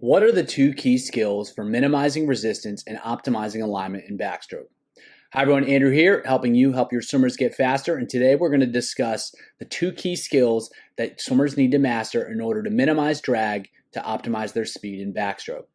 What are the two key skills for minimizing resistance and optimizing alignment in backstroke? Hi everyone, Andrew here, helping you help your swimmers get faster. And today we're going to discuss the two key skills that swimmers need to master in order to minimize drag to optimize their speed in backstroke.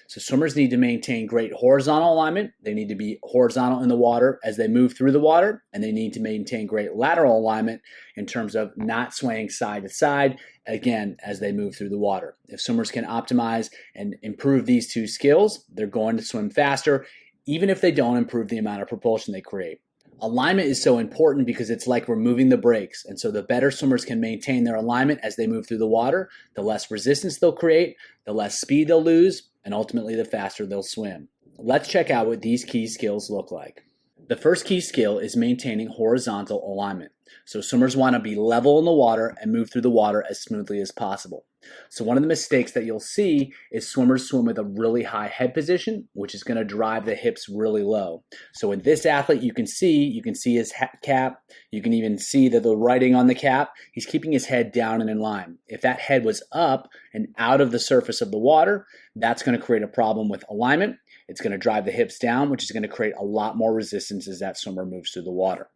So swimmers need to maintain great horizontal alignment. They need to be horizontal in the water as they move through the water, and they need to maintain great lateral alignment in terms of not swaying side to side, again, as they move through the water. If swimmers can optimize and improve these two skills, they're going to swim faster, even if they don't improve the amount of propulsion they create. Alignment is so important because it's like removing the brakes. And so the better swimmers can maintain their alignment as they move through the water, the less resistance they'll create, the less speed they'll lose, and ultimately the faster they'll swim. Let's check out what these key skills look like. The first key skill is maintaining horizontal alignment. So swimmers want to be level in the water and move through the water as smoothly as possible. So one of the mistakes that you'll see is swimmers swim with a really high head position, which is going to drive the hips really low. So with this athlete, you can see his cap. You can even see that the writing on the cap, he's keeping his head down and in line. If that head was up and out of the surface of the water, that's going to create a problem with alignment. It's going to drive the hips down, which is going to create a lot more resistance as that swimmer moves through the water.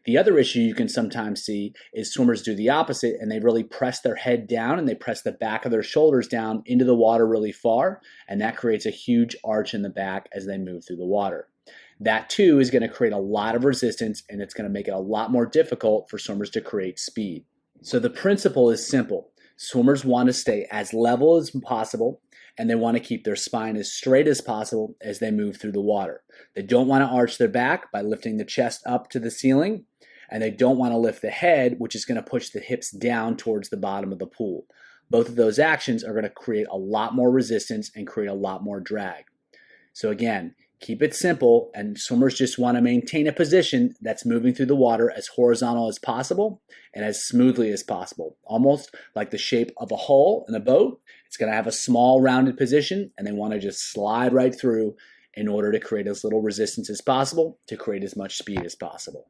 The other issue you can sometimes see is swimmers do the opposite and they really press their head down and they press the back of their shoulders down into the water really far, and that creates a huge arch in the back as they move through the water. That too is going to create a lot of resistance, and it's going to make it a lot more difficult for swimmers to create speed. So the principle is simple. Swimmers want to stay as level as possible, and they want to keep their spine as straight as possible as they move through the water. They don't want to arch their back by lifting the chest up to the ceiling, and they don't want to lift the head, which is going to push the hips down towards the bottom of the pool. Both of those actions are going to create a lot more resistance and create a lot more drag. So again, keep it simple, and swimmers just want to maintain a position that's moving through the water as horizontal as possible and as smoothly as possible, almost like the shape of a hull in a boat. It's going to have a small rounded position, and they want to just slide right through in order to create as little resistance as possible to create as much speed as possible.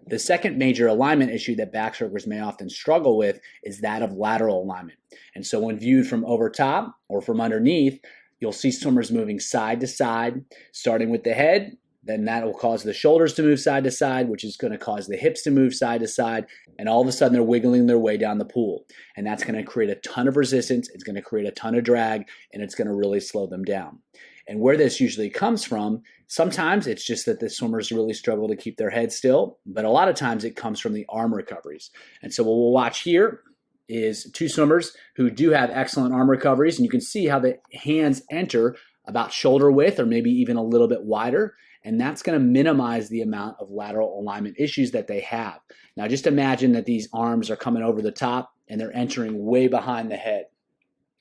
The second major alignment issue that backstrokers may often struggle with is that of lateral alignment. And so when viewed from over top or from underneath, you'll see swimmers moving side to side, starting with the head. Then that will cause the shoulders to move side to side, which is going to cause the hips to move side to side. And all of a sudden, they're wiggling their way down the pool. And that's going to create a ton of resistance. It's going to create a ton of drag, and it's going to really slow them down. And where this usually comes from, sometimes it's just that the swimmers really struggle to keep their head still. But a lot of times it comes from the arm recoveries. And so what we'll watch here is two swimmers who do have excellent arm recoveries, and you can see how the hands enter about shoulder width or maybe even a little bit wider, and that's going to minimize the amount of lateral alignment issues that they have. Now just imagine that these arms are coming over the top and they're entering way behind the head.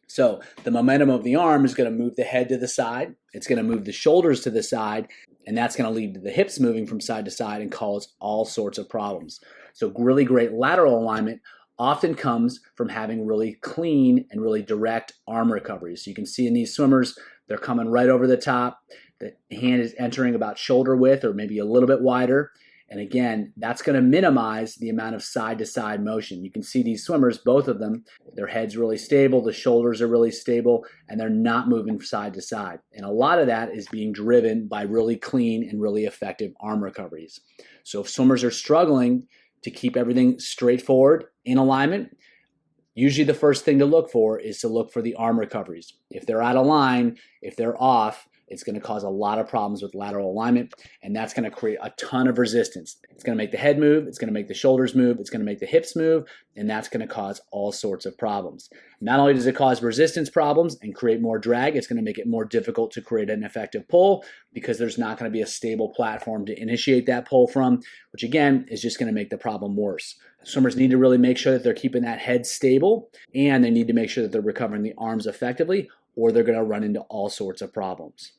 So the momentum of the arm is going to move the head to the side, it's going to move the shoulders to the side, and that's going to lead to the hips moving from side to side and cause all sorts of problems. So really great lateral alignment often comes from having really clean and really direct arm recoveries. So you can see in these swimmers, they're coming right over the top. The hand is entering about shoulder width or maybe a little bit wider. And again, that's going to minimize the amount of side-to-side motion. You can see these swimmers, both of them, their head's really stable, the shoulders are really stable, and they're not moving side to side. And a lot of that is being driven by really clean and really effective arm recoveries. So if swimmers are struggling to keep everything straightforward in alignment, usually the first thing to look for is to look for the arm recoveries. If they're out of line, if they're off, it's going to cause a lot of problems with lateral alignment, and that's going to create a ton of resistance. It's going to make the head move, it's going to make the shoulders move, it's going to make the hips move, and that's going to cause all sorts of problems. Not only does it cause resistance problems and create more drag, it's going to make it more difficult to create an effective pull because there's not going to be a stable platform to initiate that pull from, which again is just going to make the problem worse. Swimmers need to really make sure that they're keeping that head stable, and they need to make sure that they're recovering the arms effectively, or they're going to run into all sorts of problems.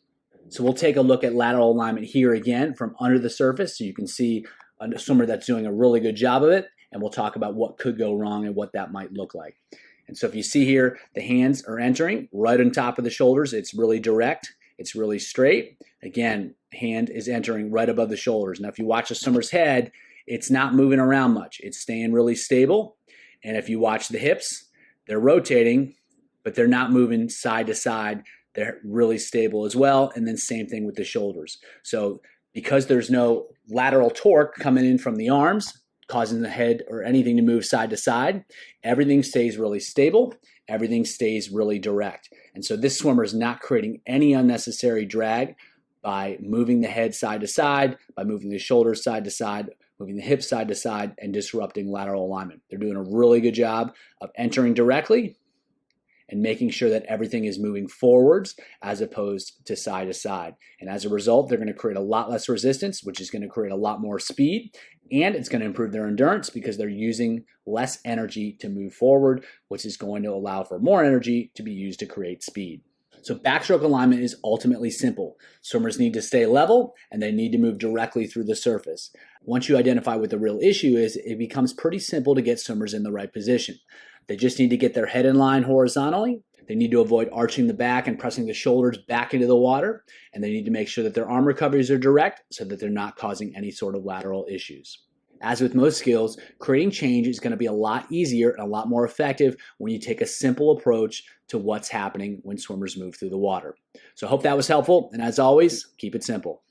So we'll take a look at lateral alignment here again from under the surface, so you can see a swimmer that's doing a really good job of it, and we'll talk about what could go wrong and what that might look like. And so if you see here, the hands are entering right on top of the shoulders. It's really direct. It's really straight. Again, hand is entering right above the shoulders. Now, if you watch a swimmer's head, it's not moving around much. It's staying really stable. And if you watch the hips, they're rotating but they're not moving side to side. They're really stable as well. And then same thing with the shoulders. So because there's no lateral torque coming in from the arms, causing the head or anything to move side to side, everything stays really stable. Everything stays really direct. And so this swimmer is not creating any unnecessary drag by moving the head side to side, by moving the shoulders side to side, moving the hips side to side, and disrupting lateral alignment. They're doing a really good job of entering directly and making sure that everything is moving forwards as opposed to side. And as a result, they're going to create a lot less resistance, which is going to create a lot more speed, and it's going to improve their endurance because they're using less energy to move forward, which is going to allow for more energy to be used to create speed. So backstroke alignment is ultimately simple. Swimmers need to stay level and they need to move directly through the surface. Once you identify what the real issue is, it becomes pretty simple to get swimmers in the right position. They just need to get their head in line horizontally. They need to avoid arching the back and pressing the shoulders back into the water. And they need to make sure that their arm recoveries are direct so that they're not causing any sort of lateral issues. As with most skills, creating change is going to be a lot easier and a lot more effective when you take a simple approach to what's happening when swimmers move through the water. So I hope that was helpful. And as always, keep it simple.